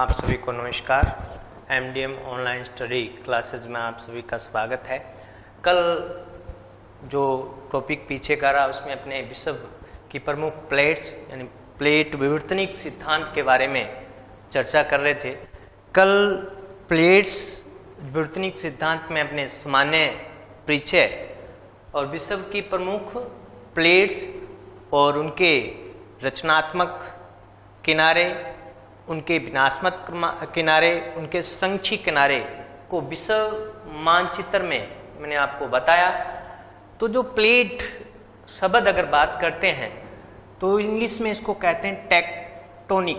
आप सभी को नमस्कार। एमडीएम ऑनलाइन स्टडी क्लासेज में आप सभी का स्वागत है। कल जो टॉपिक पीछे का रहा उसमें अपने विश्व की प्रमुख प्लेट्स यानी प्लेट विवर्तनिक सिद्धांत के बारे में चर्चा कर रहे थे। कल प्लेट्स विवर्तनिक सिद्धांत में अपने सामान्य परिचय और विश्व की प्रमुख प्लेट्स और उनके रचनात्मक किनारे, उनके विनाशात्मक किनारे, उनके संक्षी किनारे को विश्व मानचित्र में मैंने आपको बताया। तो जो प्लेट शब्द अगर बात करते हैं तो इंग्लिश में इसको कहते हैं टेक्टोनिक।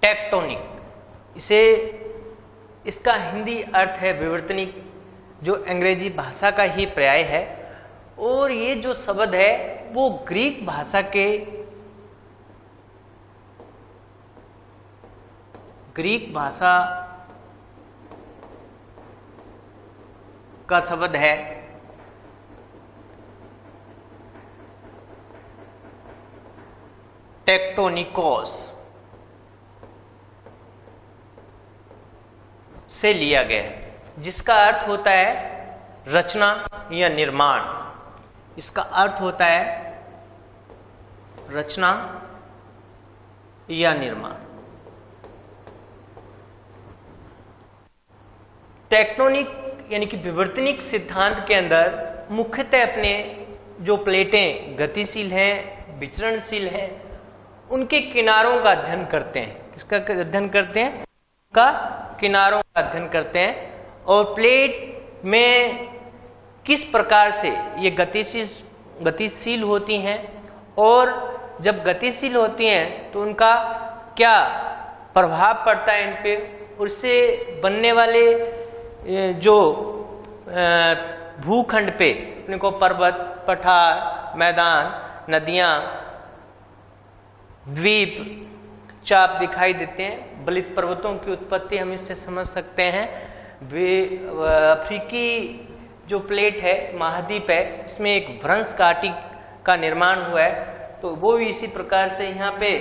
टेक्टोनिक इसका हिंदी अर्थ है विवर्तनिक, जो अंग्रेजी भाषा का ही पर्याय है। और ये जो शब्द है वो ग्रीक भाषा का शब्द है। टेक्टोनिकोस से लिया गया है, जिसका अर्थ होता है रचना या निर्माण। इसका अर्थ होता है रचना या निर्माण। टेक्टोनिक यानी कि विवर्तनिक सिद्धांत के अंदर मुख्यतः अपने जो प्लेटें गतिशील हैं, विचरणशील हैं, उनके किनारों का अध्ययन करते हैं। किसका अध्ययन करते हैं? उनका किनारों का अध्ययन करते हैं। और प्लेट में किस प्रकार से ये गतिशील होती हैं, और जब गतिशील होती हैं तो उनका क्या प्रभाव पड़ता है इन पे, उससे बनने वाले जो भूखंड पे अपने को पर्वत, पठार, मैदान, नदियां, द्वीप, चाप दिखाई देते हैं। बलित पर्वतों की उत्पत्ति हम इससे समझ सकते हैं। वे अफ्रीकी जो प्लेट है, महाद्वीप है, इसमें एक भ्रंश घाटी का निर्माण हुआ है। तो वो भी इसी प्रकार से यहाँ पे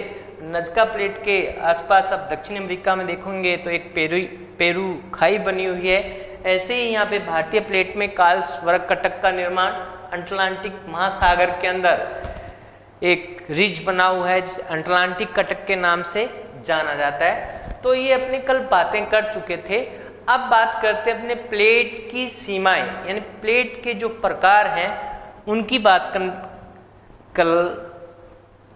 नजका प्लेट के आसपास आप दक्षिण अमेरिका में देखोगे तो एक पेरू खाई बनी हुई है। ऐसे ही यहाँ पे भारतीय प्लेट में काल स्वर्ग कटक का निर्माण अटलांटिक महासागर के अंदर एक रिज बना हुआ है, जिसे अटलांटिक कटक के नाम से जाना जाता है। तो ये अपने कल बातें कर चुके थे। अब बात करते हैं अपने प्लेट की सीमाएं, यानी प्लेट के जो प्रकार हैं उनकी बात कल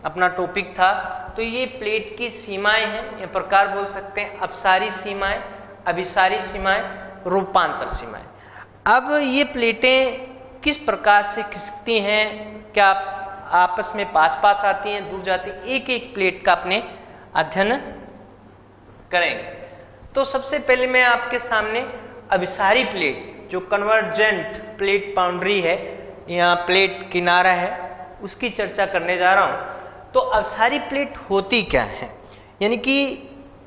अपना टॉपिक था। तो ये प्लेट की सीमाएं हैं, ये प्रकार बोल सकते हैं। अपसारी सीमाएं, अभिसारी सीमाएं, रूपांतर सीमाएं। अब ये प्लेटें किस प्रकार से खिसकती हैं, क्या आपस में पास पास आती हैं, दूर जाती हैं, एक एक प्लेट का अपने अध्ययन करेंगे। तो सबसे पहले मैं आपके सामने अभिसारी प्लेट, जो कन्वर्जेंट प्लेट बाउंड्री है, यहाँ प्लेट किनारा है, उसकी चर्चा करने जा रहा हूं। तो अभिसारी प्लेट होती क्या है? यानी कि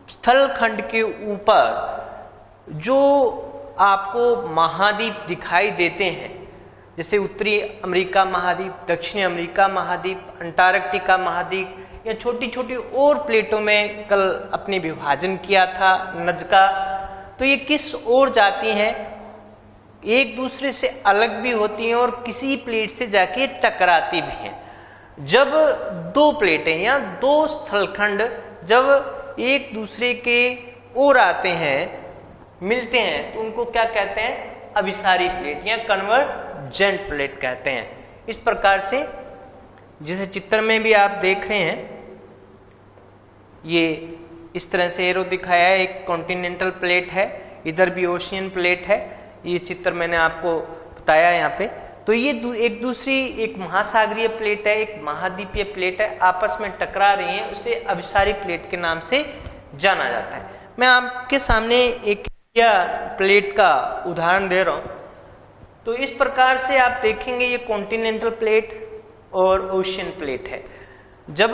स्थल खंड के ऊपर जो आपको महाद्वीप दिखाई देते हैं, जैसे उत्तरी अमेरिका महाद्वीप, दक्षिणी अमेरिका महाद्वीप, अंटार्कटिका महाद्वीप, या छोटी छोटी और प्लेटों में कल अपने विभाजन किया था नजका। तो ये किस ओर जाती हैं? एक दूसरे से अलग भी होती हैं और किसी प्लेट से जाके टकराती भी हैं। जब दो प्लेटें या दो स्थलखंड जब एक दूसरे के ओर आते हैं, मिलते हैं, तो उनको क्या कहते हैं? अभिसारी प्लेट या कन्वर्जेंट प्लेट कहते हैं। इस प्रकार से जिसे चित्र में भी आप देख रहे हैं, ये इस तरह से एरो दिखाया है। एक कॉन्टिनेंटल प्लेट है, इधर भी ओशियन प्लेट है। ये चित्र मैंने आपको बताया यहाँ पे। तो ये एक दूसरी, एक महासागरीय प्लेट है, एक महाद्वीपीय प्लेट है, आपस में टकरा रही है, उसे अभिसारी प्लेट के नाम से जाना जाता है। मैं आपके सामने एक प्लेट का उदाहरण दे रहा हूं। तो इस प्रकार से आप देखेंगे ये कॉन्टिनेंटल प्लेट और ओशियन प्लेट है। जब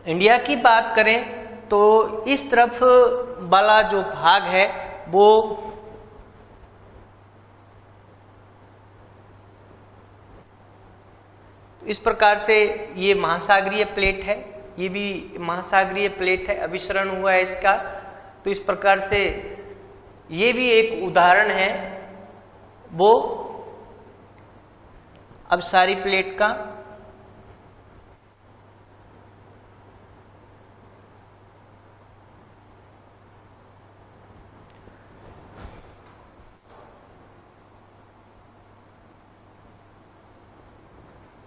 इंडिया की बात करें तो इस तरफ वाला जो भाग है वो इस प्रकार से ये महासागरीय प्लेट है, ये भी महासागरीय प्लेट है, अभिसरण हुआ है इसका। तो इस प्रकार से ये भी एक उदाहरण है वो अभिसारी प्लेट का।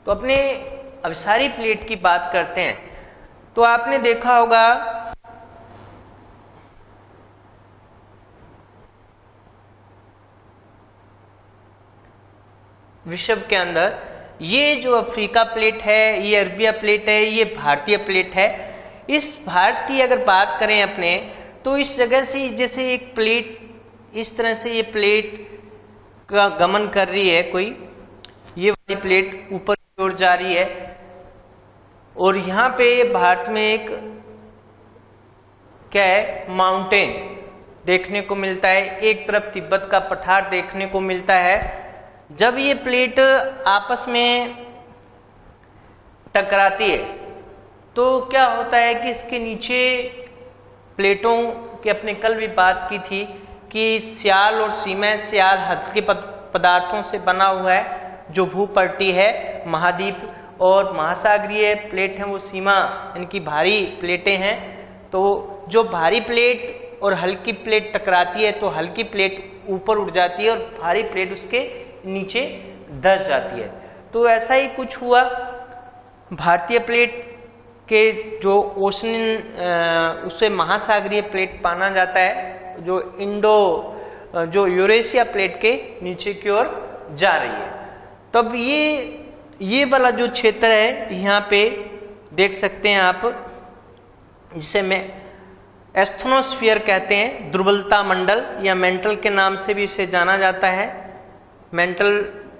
तो अपने अभिसारी प्लेट की बात करते हैं तो आपने देखा होगा विश्व के अंदर ये जो अफ्रीका प्लेट है, ये अरबिया प्लेट है, ये भारतीय प्लेट है। इस भारत की अगर बात करें अपने, तो इस जगह से जैसे एक प्लेट इस तरह से ये प्लेट का गमन कर रही है, कोई ये वाली प्लेट ऊपर की ओर जा रही है और यहाँ पे भारत में एक क्या है, माउंटेन देखने को मिलता है, एक तरफ तिब्बत का पठार देखने को मिलता है। जब ये प्लेट आपस में टकराती है तो क्या होता है कि इसके नीचे प्लेटों की अपने कल भी बात की थी कि स्याल और सीमा, स्याल हल्के पदार्थों से बना हुआ है जो भूपट्टी है महाद्वीप, और महासागरीय प्लेट है वो सीमा, इनकी भारी प्लेटें हैं। तो जो भारी प्लेट और हल्की प्लेट टकराती है तो हल्की प्लेट ऊपर उठ जाती है और भारी प्लेट उसके नीचे धंस जाती है। तो ऐसा ही कुछ हुआ। भारतीय प्लेट के जो ओशन उससे महासागरीय प्लेट माना जाता है, जो यूरेशिया प्लेट के नीचे की ओर जा रही है। तब ये वाला जो क्षेत्र है यहाँ पे देख सकते हैं आप, जिसे मैं एस्थनोस्फीयर कहते हैं, दुर्बलता मंडल या मेंटल के नाम से भी इसे जाना जाता है, मेंटल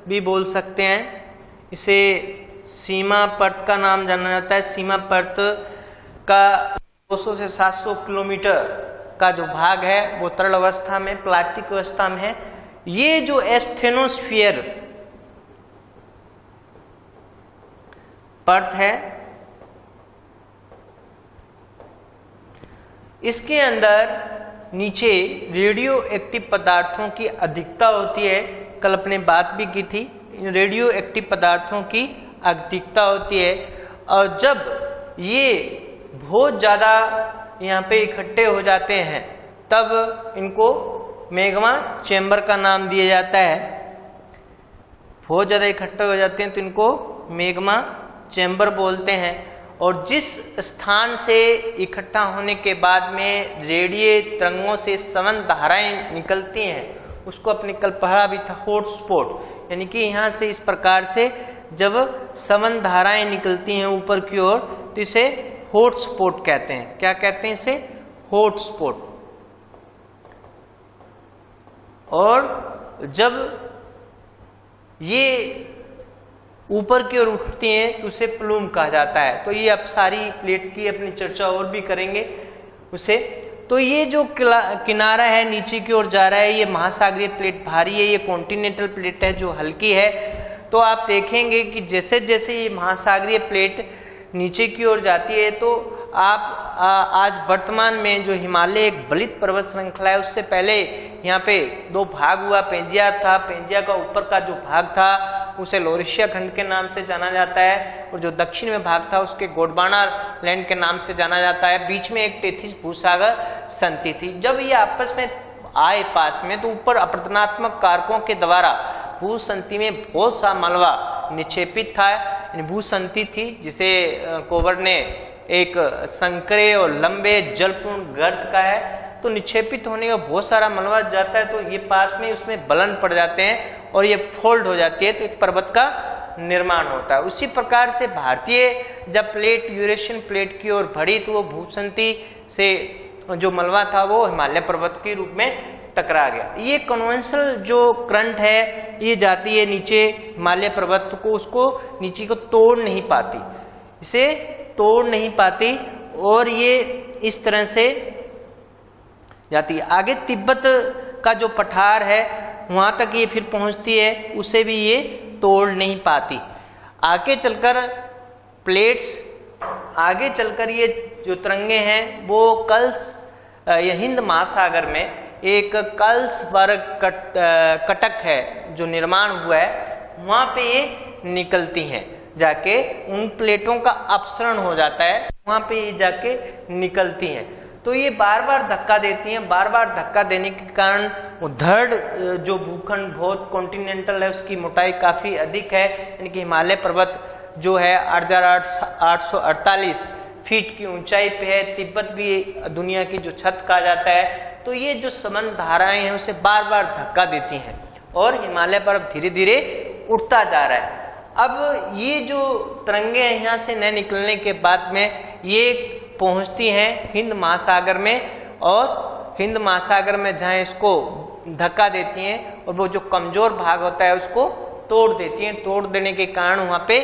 भी बोल सकते हैं इसे। सीमा परत का नाम जाना जाता है। सीमा परत का 200 से 700 किलोमीटर का जो भाग है वो तरल अवस्था में, प्लास्टिक अवस्था में है। ये जो एस्थेनोस्फीयर परत है, इसके अंदर नीचे रेडियो एक्टिव पदार्थों की अधिकता होती है। कल अपने बात भी की थी, रेडियो एक्टिव पदार्थों की अधिकता होती है। और जब ये बहुत ज़्यादा यहाँ पे इकट्ठे हो जाते हैं तब इनको मैग्मा चैम्बर का नाम दिया जाता है। बहुत ज़्यादा इकट्ठे हो जाते हैं तो इनको मैग्मा चैम्बर बोलते हैं। और जिस स्थान से इकट्ठा होने के बाद में रेडियो तरंगों से संवहन धाराएं निकलती हैं उसको अपने कल पढ़ा भी था हॉट स्पॉट, यानी कि यहाँ से इस प्रकार से जब संवहन धाराएं निकलती हैं ऊपर की ओर तो इसे हॉट स्पॉट कहते हैं। क्या कहते हैं इसे? Hot spot. और जब ये ऊपर की ओर उठती हैं तो उसे प्लूम कहा जाता है। तो ये अब सारी प्लेट की अपनी चर्चा और भी करेंगे उसे। तो ये जो किनारा है नीचे की ओर जा रहा है, ये महासागरीय प्लेट भारी है, ये कॉन्टिनेंटल प्लेट है जो हल्की है। तो आप देखेंगे कि जैसे जैसे ये महासागरीय प्लेट नीचे की ओर जाती है तो आप आज वर्तमान में जो हिमालय एक बलित पर्वत श्रृंखला है, उससे पहले यहाँ पे दो भाग हुआ। पेंजिया था, पेंजिया का ऊपर का जो भाग था उसे लोरेशिया खंड के नाम से जाना जाता है, और जो दक्षिण में भाग था उसके गोंडवाना लैंड के नाम से जाना जाता है। बीच में एक टेथिस भूसागर संधि थी। जब ये आपस में आए पास में तो ऊपर अपरदनात्मक कारकों के द्वारा भूसंधि में बहुत सा मलबा निक्षेपित था। भूसंधि थी जिसे कोवर ने एक संकरे और लंबे जलपूर्ण गर्त का है। तो निक्षेपित होने का बहुत सारा मलबा जाता है तो ये पास में उसमें बलन पड़ जाते हैं और ये फोल्ड हो जाती है तो एक पर्वत का निर्माण होता है। उसी प्रकार से भारतीय जब प्लेट यूरेशियन प्लेट की ओर बढ़ी तो वो भूसंधि से जो मलबा था वो हिमालय पर्वत के रूप में टकरा गया। ये कन्वेंशनल जो करंट है ये जाती है नीचे हिमालय पर्वत को, उसको नीचे को तोड़ नहीं पाती, इसे तोड़ नहीं पाती और ये इस तरह से जाती है। आगे तिब्बत का जो पठार है वहां तक ये फिर पहुंचती है, उसे भी ये तोड़ नहीं पाती। आगे चलकर प्लेट्स, आगे चलकर ये जो तरंगे हैं वो या हिंद महासागर में एक कार्लसबर्ग कटक है जो निर्माण हुआ है, वहां पे ये निकलती हैं, जाके उन प्लेटों का अपसरण हो जाता है, वहां पे ये जाके निकलती हैं। तो ये बार बार धक्का देती हैं, बार बार धक्का देने के कारण वो धड़ जो भूखंड बहुत कॉन्टिनेंटल है उसकी मोटाई काफी अधिक है, यानी कि हिमालय पर्वत जो है 8,848 फीट की ऊंचाई पे है। तिब्बत भी दुनिया की जो छत कहा जाता है। तो ये जो समन धाराएं हैं उसे बार बार धक्का देती हैं और हिमालय पर्वत धीरे धीरे उठता जा रहा है। अब ये जो तरंगे हैं यहाँ से न निकलने के बाद में ये पहुंचती हैं हिंद महासागर में, और हिंद महासागर में जहाँ इसको धक्का देती हैं और वो जो कमजोर भाग होता है उसको तोड़ देती हैं। तोड़ देने के कारण वहाँ पे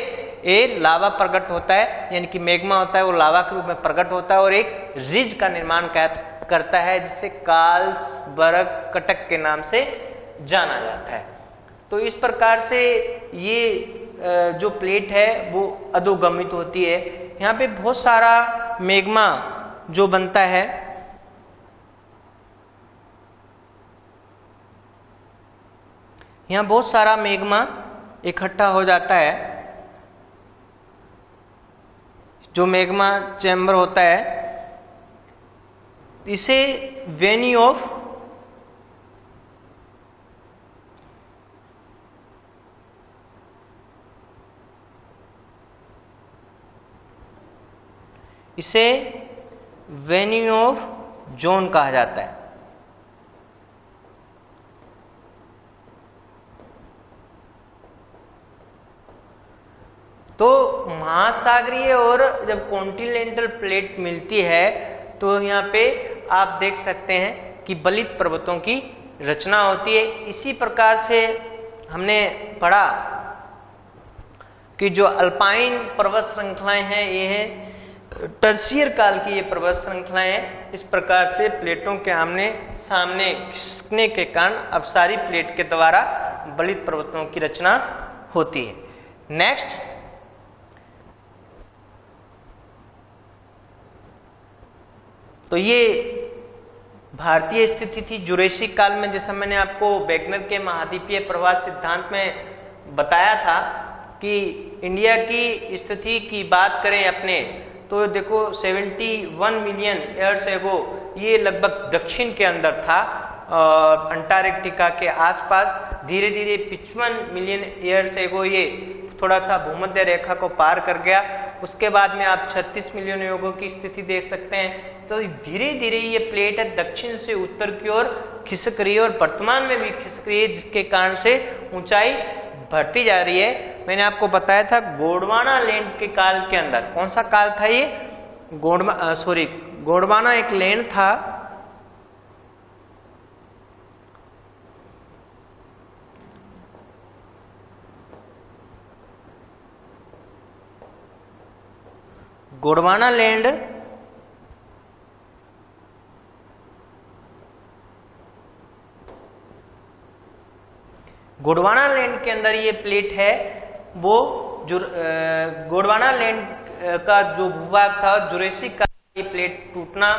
एक लावा प्रकट होता है, यानी कि मैग्मा होता है, वो लावा के रूप में प्रकट होता है और एक रिज का निर्माण करता है जिसे कार्लसबर्ग कटक के नाम से जाना जाता है। तो इस प्रकार से ये जो प्लेट है वो अधोगमित होती है। यहाँ पे बहुत सारा मैग्मा जो बनता है, यहाँ बहुत सारा मैग्मा इकट्ठा हो जाता है। जो मैग्मा चैम्बर होता है इसे वेनी ऑफ जोन कहा जाता है। तो महासागरीय और जब कॉन्टिनेंटल प्लेट मिलती है तो यहाँ पे आप देख सकते हैं कि बलित पर्वतों की रचना होती है। इसी प्रकार से हमने पढ़ा कि जो अल्पाइन पर्वत श्रृंखलाएं हैं ये है टर्शियर काल की ये पर्वत श्रृंखलाएं हैं। इस प्रकार से प्लेटों के आमने सामने खिसकने के कारण अपसारी प्लेट के द्वारा बलित पर्वतों की रचना होती है। नेक्स्ट, तो ये भारतीय स्थिति थी जुरेसिक काल में। जैसा मैंने आपको वेगनर के महाद्वीपीय प्रवास सिद्धांत में बताया था कि इंडिया की स्थिति की बात करें अपने, तो देखो 71 मिलियन ईयर्स एगो ये लगभग दक्षिण के अंदर था, अंटार्कटिका के आसपास। धीरे धीरे 55 मिलियन ईयर्स एगो ये थोड़ा सा भूमध्य रेखा को पार कर गया। उसके बाद में आप 36 मिलियन युगों की स्थिति देख सकते हैं। तो धीरे धीरे ये प्लेट दक्षिण से उत्तर की ओर खिसक रही है और वर्तमान में भी खिसक रही है, जिसके कारण से ऊंचाई बढ़ती जा रही है। मैंने आपको बताया था गोंडवाना लैंड के काल के अंदर, कौन सा काल था ये? गोंडवाना एक लैंड था, गोंडवाना लैंड गोंडवाना लैंड के अंदर ये प्लेट है। वो जो गोंडवाना लैंड का जो भूभाग था जुरेसिक काल ये प्लेट टूटना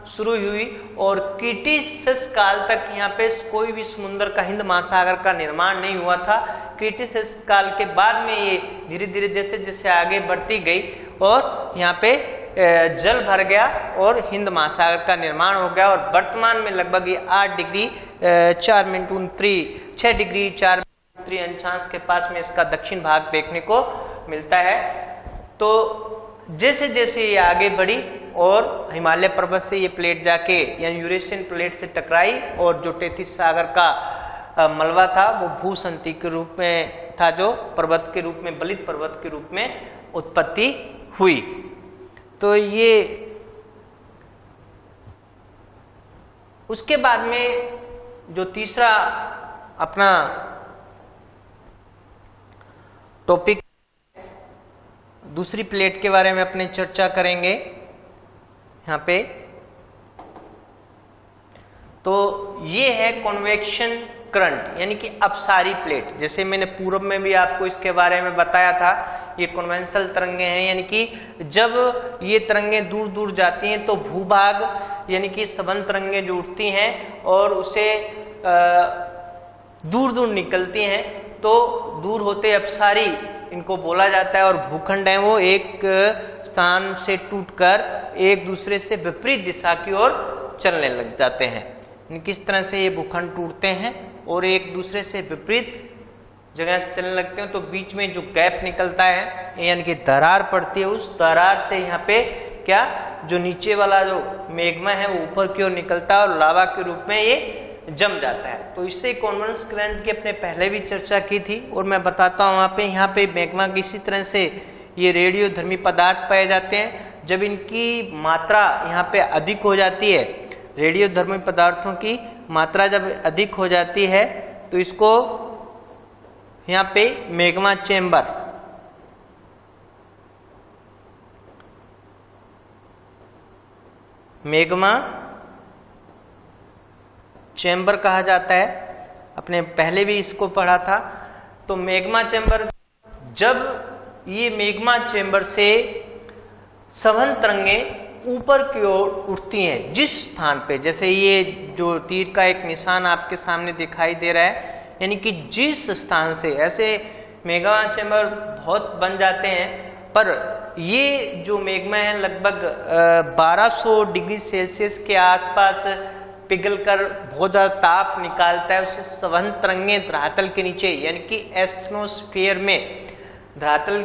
शुरू हुई और क्रीटेशियस काल तक यहाँ पे कोई भी समुद्र का हिंद महासागर का निर्माण नहीं हुआ था। क्रीटेशियस काल के बाद में ये धीरे धीरे जैसे जैसे आगे बढ़ती गई और यहाँ पे जल भर गया और हिंद महासागर का निर्माण हो गया। और वर्तमान में लगभग ये 8 डिग्री 4 मिनट 6 डिग्री 4 मिनट अंशांश के पास में इसका दक्षिण भाग देखने को मिलता है। तो जैसे जैसे ये आगे बढ़ी और हिमालय पर्वत से ये प्लेट जाके यानी यूरेशियन प्लेट से टकराई और जो टेथिस सागर का मलबा था वो भूसंति के रूप में था, जो पर्वत के रूप में बलित पर्वत के रूप में उत्पत्ति हुई। तो ये उसके बाद में जो तीसरा अपना टॉपिक दूसरी प्लेट के बारे में अपने चर्चा करेंगे यहाँ पे। तो ये है कॉन्वेक्शन करंट यानी कि अपसारी प्लेट। जैसे मैंने पूर्व में भी आपको इसके बारे में बताया था ये कन्वेंशनल तरंगे हैं, यानी कि जब ये तरंगे दूर दूर जाती हैं तो भूभाग यानी कि सघन तरंगे जो उठती हैं और उसे दूर दूर निकलती हैं, तो दूर होते अपसारी इनको बोला जाता है, और भूखंड है वो एक स्थान से टूटकर एक दूसरे से विपरीत दिशा की ओर चलने लग जाते हैं। किस तरह से ये भूखंड टूटते हैं और एक दूसरे से विपरीत जगह से चलने लगते हैं, तो बीच में जो गैप निकलता है यानी कि दरार पड़ती है, उस दरार से यहाँ पे क्या जो नीचे वाला जो मैग्मा है वो ऊपर की ओर निकलता है और लावा के रूप में ये जम जाता है। तो इससे कॉन्वेक्स करंट की अपने पहले भी चर्चा की थी और मैं बताता हूँ यहाँ पे मैग्मा किसी तरह से ये रेडियोधर्मी पदार्थ पाए जाते हैं। जब इनकी मात्रा यहाँ पे अधिक हो जाती है, रेडियोधर्मी पदार्थों की मात्रा जब अधिक हो जाती है तो इसको यहाँ पे मैग्मा चेम्बर कहा जाता है। अपने पहले भी इसको पढ़ा था। तो मैग्मा चेम्बर, जब ये मैग्मा चेम्बर से सघन तरंगें ऊपर की ओर उठती हैं जिस स्थान पे, जैसे ये जो तीर का एक निशान आपके सामने दिखाई दे रहा है, यानी कि जिस स्थान से ऐसे मैग्मा चेम्बर बहुत बन जाते हैं, पर ये जो मैग्मा है लगभग 1200 डिग्री सेल्सियस के आसपास पिघलकर बहुत ज़्यादा ताप निकालता है। उससे सघन तरंगें धरातल के नीचे यानी कि एस्ट्रोस्फीयर में धरातल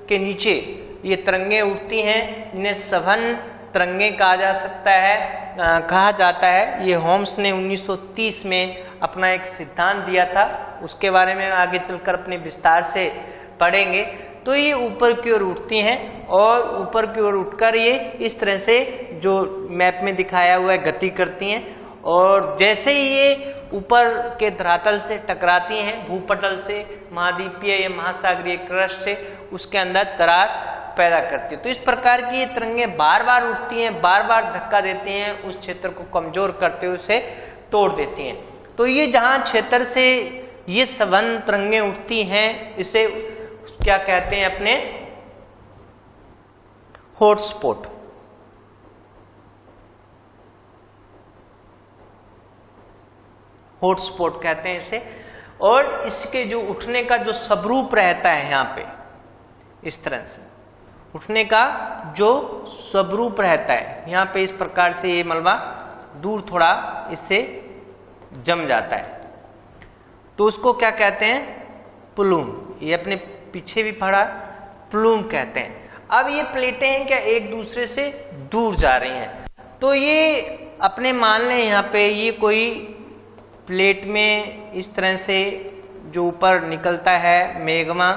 के नीचे ये तरंगें उठती हैं। इन्हें सघन तरंगें कहा जाता है। ये होम्स ने 1930 में अपना एक सिद्धांत दिया था, उसके बारे में आगे चलकर अपने विस्तार से पढ़ेंगे। तो ये ऊपर की ओर उठती हैं और ऊपर की ओर उठकर ये इस तरह से जो मैप में दिखाया हुआ है गति करती हैं, और जैसे ही ये ऊपर के धरातल से टकराती हैं, भूपटल से, महाद्वीपीय या महासागरीय क्रस्ट से, उसके अंदर दरार पैदा करती है। तो इस प्रकार की ये तरंगें बार बार उठती हैं, बार बार धक्का देती हैं, उस क्षेत्र को कमजोर करते हुए उसे तोड़ देती हैं। तो ये जहां क्षेत्र से ये सघन तरंगें उठती हैं, इसे क्या कहते हैं अपने हॉटस्पॉट। हॉटस्पॉट कहते हैं इसे। और इसके जो उठने का जो स्वरूप रहता है यहाँ पे, इस तरह से उठने का जो स्वरूप रहता है यहाँ पे, इस प्रकार से ये मलबा दूर थोड़ा इससे जम जाता है, तो उसको क्या कहते हैं, प्लूम। ये अपने पीछे भी पढ़ा, प्लूम कहते हैं। अब ये प्लेटें हैं क्या एक दूसरे से दूर जा रही हैं, तो ये अपने मान लें यहाँ पे ये कोई प्लेट में इस तरह से जो ऊपर निकलता है मैग्मा,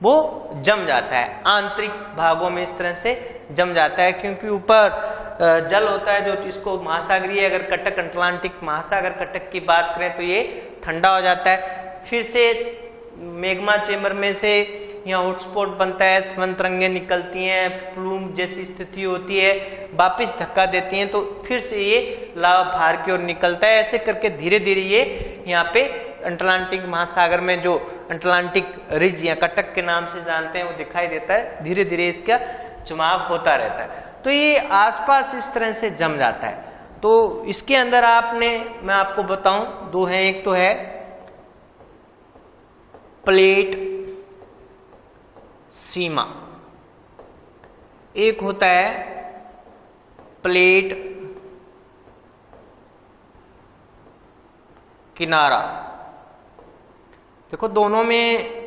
वो जम जाता है, आंतरिक भागों में इस तरह से जम जाता है, क्योंकि ऊपर जल होता है जो इसको महासागरीय, अगर कटक अटलांटिक महासागर कटक की बात करें तो ये ठंडा हो जाता है। फिर से मैग्मा चेम्बर में से यहाँ हॉटस्पॉट बनता है, सघन तरंगें निकलती हैं, प्लूम जैसी स्थिति होती है, वापिस धक्का देती हैं, तो फिर से ये लावा बाहर की ओर निकलता है। ऐसे करके धीरे धीरे ये यहाँ पे अटलांटिक महासागर में जो अटलांटिक रिज या कटक के नाम से जानते हैं वो दिखाई देता है। धीरे धीरे इसका जमाव होता रहता है, तो ये आसपास इस तरह से जम जाता है। तो इसके अंदर मैं आपको बताऊं, दो हैं, एक तो है प्लेट सीमा, एक होता है प्लेट किनारा। देखो दोनों में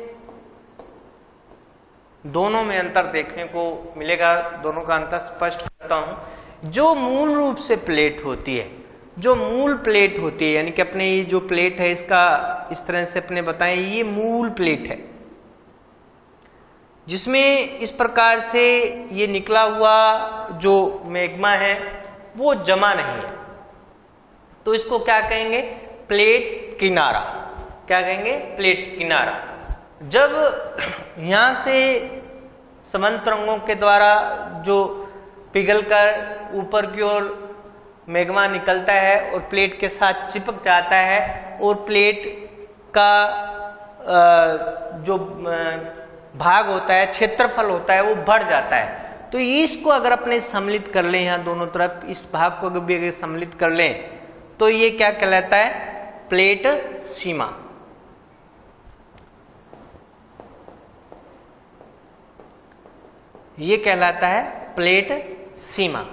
अंतर देखने को मिलेगा, दोनों का अंतर स्पष्ट करता हूं। जो मूल रूप से प्लेट होती है, जो मूल प्लेट होती है, यानी कि अपने ये जो प्लेट है इसका इस तरह से अपने बताएं, ये मूल प्लेट है जिसमें इस प्रकार से ये निकला हुआ जो मैग्मा है वो जमा नहीं है, तो इसको क्या कहेंगे, प्लेट किनारा। क्या कहेंगे, प्लेट किनारा। जब यहां से सघन तरंगों के द्वारा जो पिघलकर ऊपर की ओर मैग्मा निकलता है और प्लेट के साथ चिपक जाता है, और प्लेट का जो भाग होता है, क्षेत्रफल होता है, वो बढ़ जाता है। तो इसको अगर अपने सम्मिलित कर लें यहाँ दोनों तरफ, इस भाग को अगर सम्मिलित कर लें तो ये क्या कहलाता है? प्लेट सीमा। ये कहलाता है प्लेट सीमा।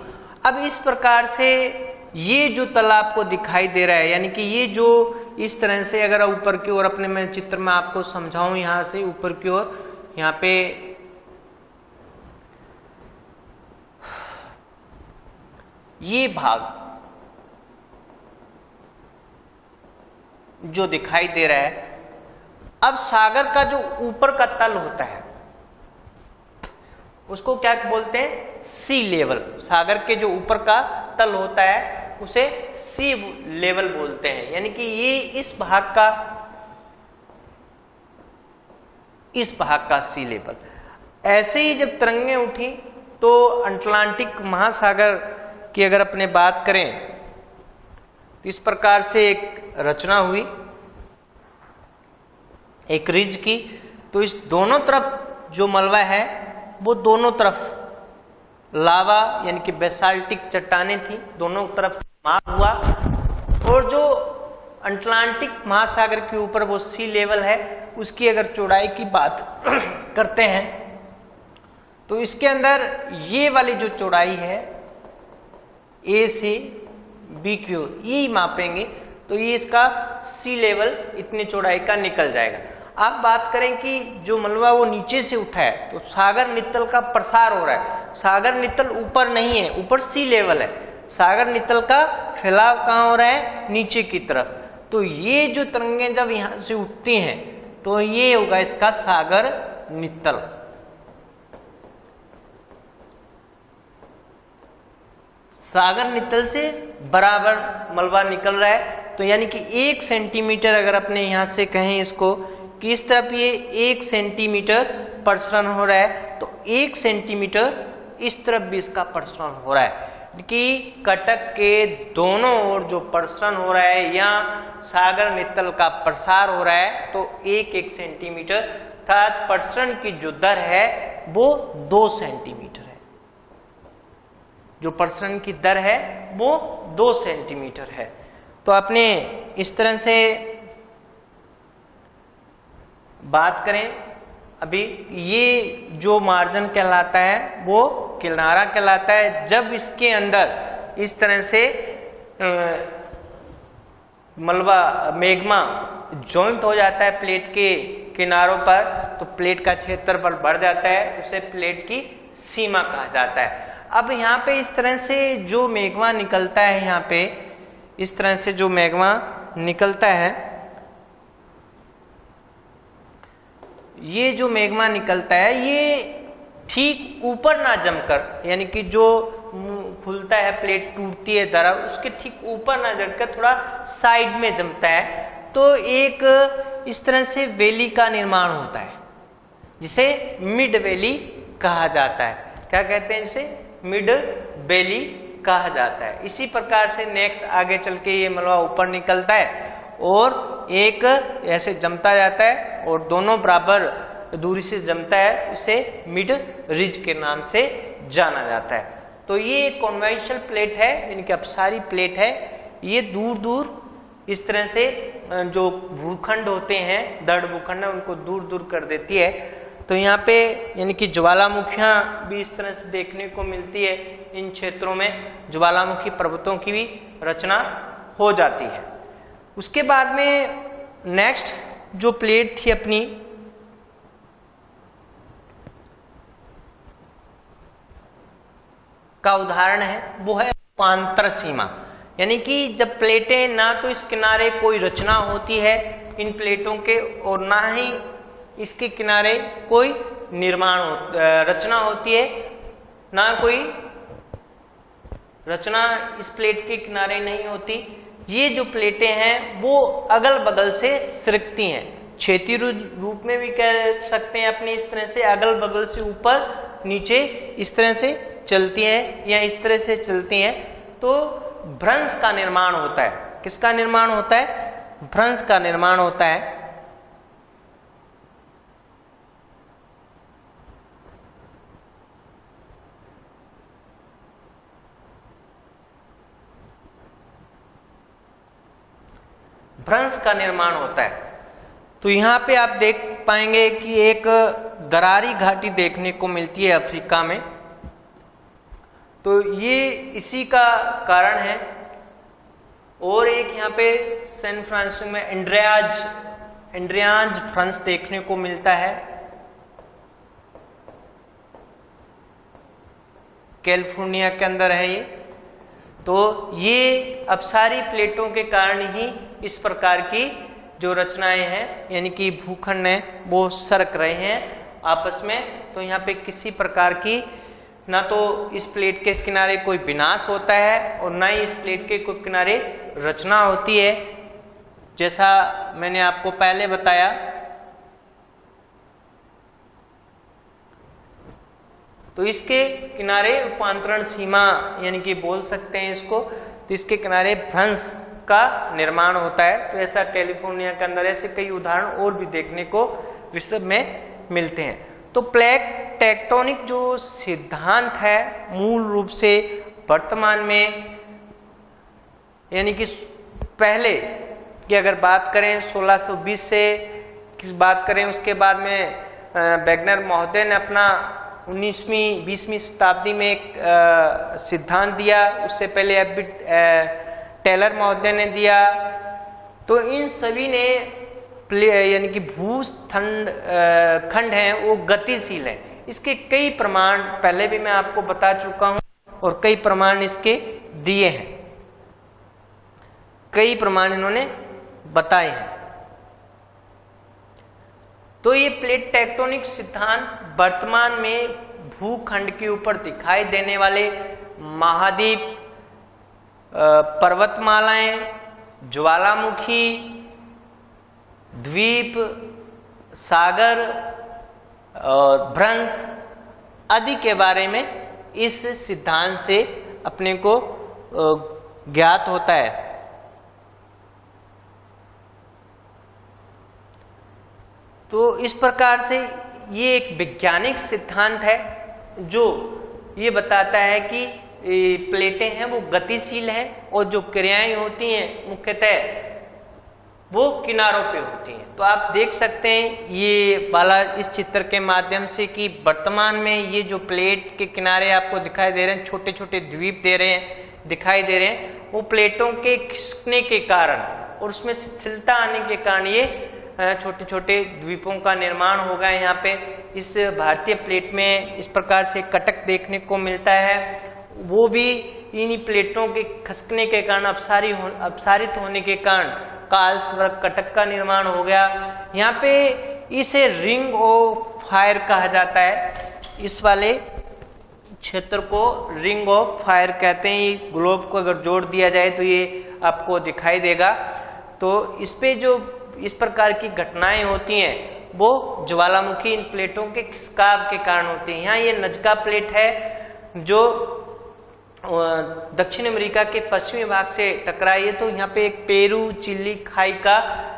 अब इस प्रकार से ये जो तल आपको दिखाई दे रहा है, यानी कि ये जो इस तरह से अगर ऊपर की ओर अपने मैं चित्र में आपको समझाऊं, यहां से ऊपर की ओर, यहाँ पे ये भाग जो दिखाई दे रहा है, अब सागर का जो ऊपर का तल होता है उसको क्या बोलते हैं? सी लेवल। सागर के जो ऊपर का तल होता है उसे सी लेवल बोलते हैं, यानी कि ये इस भाग का सी लेवल। ऐसे ही जब तरंगें उठी तो अटलांटिक महासागर की अगर अपने बात करें तो इस प्रकार से एक रचना हुई, एक रिज की। तो इस दोनों तरफ जो मलबा है वो दोनों तरफ लावा यानी कि बेसाल्टिक चट्टानें थी, दोनों तरफ माप हुआ। और जो अटलांटिक महासागर के ऊपर वो सी लेवल है, उसकी अगर चौड़ाई की बात करते हैं तो इसके अंदर ये वाली जो चौड़ाई है ए से बी की ओर, यही मापेंगे तो ये इसका सी लेवल इतनी चौड़ाई का निकल जाएगा। आप बात करें कि जो मलबा वो नीचे से उठा है तो सागर नितल का प्रसार हो रहा है। सागर नितल ऊपर नहीं है, ऊपर सी लेवल है। सागर नितल का फैलाव कहाँ हो रहा है? नीचे की तरफ। तो ये जो तरंगें जब यहां से उठती हैं तो ये होगा इसका सागर नितल। सागर नितल से बराबर मलबा निकल रहा है। तो यानी कि 1 सेंटीमीटर अगर अपने यहां से कहें इसको कि इस तरफ ये 1 सेंटीमीटर प्रसरण हो रहा है, तो 1 सेंटीमीटर इस तरफ भी इसका प्रसरण हो रहा है कि कटक के दोनों ओर जो प्रसरण हो रहा है या सागर नितल का प्रसार हो रहा है तो 1-1 सेंटीमीटर, अर्थात प्रसरण की जो दर है वो 2 सेंटीमीटर है। जो प्रसरण की दर है वो 2 सेंटीमीटर है। तो आपने इस तरह से बात करें, अभी ये जो मार्जिन कहलाता है वो किनारा कहलाता है। जब इसके अंदर इस तरह से मलबा मैग्मा जॉइंट हो जाता है प्लेट के किनारों पर तो प्लेट का क्षेत्रफल बढ़ जाता है, उसे प्लेट की सीमा कहा जाता है। अब यहाँ पे इस तरह से जो मैग्मा निकलता है, यहाँ पे इस तरह से जो मैग्मा निकलता है, ये जो मैग्मा निकलता है ये ठीक ऊपर ना जमकर, यानी कि जो खुलता है प्लेट टूटती है दरा, उसके ठीक ऊपर ना जमकर थोड़ा साइड में जमता है। तो एक इस तरह से वैली का निर्माण होता है जिसे मिड वैली कहा जाता है। क्या कहते हैं इसे? मिड वैली कहा जाता है। इसी प्रकार से नेक्स्ट आगे चल के ये मलबा ऊपर निकलता है और एक ऐसे जमता जाता है और दोनों बराबर दूरी से जमता है, उसे मिड रिज के नाम से जाना जाता है। तो ये कॉन्वेंशनल प्लेट है, यानी कि अपसारी प्लेट है। ये दूर दूर इस तरह से जो भूखंड होते हैं, दृढ़ भूखंड है, उनको दूर दूर कर देती है। तो यहाँ पे यानी कि ज्वालामुखियां भी इस तरह से देखने को मिलती है। इन क्षेत्रों में ज्वालामुखी पर्वतों की भी रचना हो जाती है। उसके बाद में नेक्स्ट जो प्लेट थी अपनी, का उदाहरण है वो है रूपांतर सीमा। यानी कि जब प्लेटें ना तो इस किनारे कोई रचना होती है इन प्लेटों के और ना ही इसके किनारे कोई रचना होती है, ना कोई रचना इस प्लेट के किनारे नहीं होती। ये जो प्लेटें हैं वो अगल बगल से सिरकती हैं, क्षैतिज रूप में भी कह सकते हैं अपने, इस तरह से अगल बगल से ऊपर नीचे इस तरह से चलती हैं या इस तरह से चलती हैं। तो भ्रंश का निर्माण होता है। किसका निर्माण होता है? भ्रंश का निर्माण होता है। भ्रंश का निर्माण होता है। तो यहाँ पे आप देख पाएंगे कि एक दरारी घाटी देखने को मिलती है अफ्रीका में। तो ये इसी का कारण है। और एक यहाँ पे सैन फ्रांसिस्को में एंड्रियाज भ्रंश देखने को मिलता है। कैलिफोर्निया के अंदर है ये। तो ये अपसारी प्लेटों के कारण ही इस प्रकार की जो रचनाएं हैं यानी कि भूखंड हैं वो सरक रहे हैं आपस में। तो यहाँ पे किसी प्रकार की ना तो इस प्लेट के किनारे कोई विनाश होता है और ना ही इस प्लेट के कोई किनारे रचना होती है। जैसा मैंने आपको पहले बताया, तो इसके किनारे रूपांतरण सीमा यानी कि बोल सकते हैं इसको, तो इसके किनारे भ्रंश का निर्माण होता है। तो ऐसा कैलिफोर्निया के अंदर ऐसे कई उदाहरण और भी देखने को विश्व में मिलते हैं। तो प्लेट टेक्टोनिक जो सिद्धांत है मूल रूप से वर्तमान में यानी कि पहले की अगर बात करें 1620 से किस बात करें, उसके बाद में वेगनर महोदय ने अपना 19वीं 20वीं शताब्दी में एक सिद्धांत दिया। उससे पहले एबी टेलर महोदय ने दिया। तो इन सभी ने यानी कि खंड हैं वो गतिशील है। इसके कई प्रमाण पहले भी मैं आपको बता चुका हूं और कई प्रमाण इसके दिए हैं, कई प्रमाण इन्होंने बताए हैं। तो ये प्लेट टेक्टोनिक सिद्धांत वर्तमान में भूखंड के ऊपर दिखाई देने वाले महाद्वीप, पर्वतमालाएं, ज्वालामुखी, द्वीप, सागर और भ्रंश आदि के बारे में इस सिद्धांत से अपने को ज्ञात होता है। तो इस प्रकार से ये एक वैज्ञानिक सिद्धांत है जो ये बताता है कि प्लेटें हैं वो गतिशील हैं और जो क्रियाएं होती हैं मुख्यतः वो किनारों पे होती हैं। तो आप देख सकते हैं ये वाला इस चित्र के माध्यम से कि वर्तमान में ये जो प्लेट के किनारे आपको दिखाई दे रहे हैं, छोटे छोटे द्वीप दिखाई दे रहे हैं, वो प्लेटों के खिसकने के कारण और उसमें शिथिलता आने के कारण ये छोटे छोटे द्वीपों का निर्माण हो गया। यहाँ पे इस भारतीय प्लेट में इस प्रकार से कटक देखने को मिलता है, वो भी इन्हीं प्लेटों के खिसकने के कारण अपसारित होने के कारण कालस्वर्ग कटक का निर्माण हो गया। यहाँ पे इसे रिंग ऑफ फायर कहा जाता है। इस वाले क्षेत्र को रिंग ऑफ फायर कहते हैं। ये ग्लोब को अगर जोड़ दिया जाए तो ये आपको दिखाई देगा। तो इस पे जो इस प्रकार की घटनाएं होती हैं वो ज्वालामुखी इन प्लेटों के खिसकाव के कारण होती हैं। यहाँ ये नजका प्लेट है जो दक्षिण अमेरिका के पश्चिमी भाग से टकराई है। तो यहाँ पे एक पेरू चिली खाई का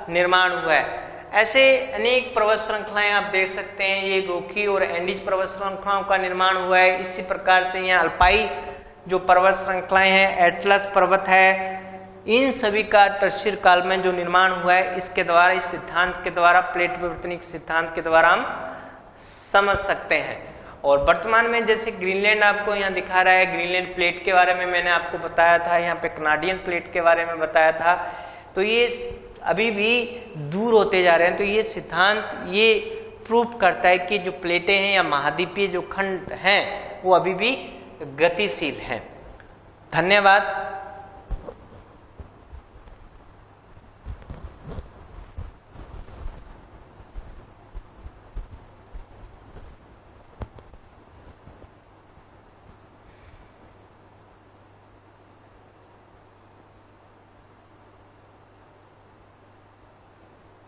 निर्माण हुआ है। ऐसे अनेक पर्वत श्रृंखलाएं आप देख सकते हैं। ये रोकी और एंडीज पर्वत श्रृंखलाओं का निर्माण हुआ है। इसी प्रकार से यहाँ अल्पाई जो पर्वत श्रृंखलाएं हैं, एटलस पर्वत है, इन सभी का टर्शियर काल में जो निर्माण हुआ है इसके द्वारा, इस सिद्धांत के द्वारा, प्लेट विवर्तनिक सिद्धांत के द्वारा हम समझ सकते हैं। और वर्तमान में जैसे ग्रीनलैंड आपको यहाँ दिखा रहा है, ग्रीनलैंड प्लेट के बारे में मैंने आपको बताया था, यहाँ पे कनाडियन प्लेट के बारे में बताया था। तो ये अभी भी दूर होते जा रहे हैं। तो ये सिद्धांत ये प्रूव करता है कि जो प्लेटें हैं या महाद्वीपीय जो खंड हैं वो अभी भी गतिशील हैं। धन्यवाद।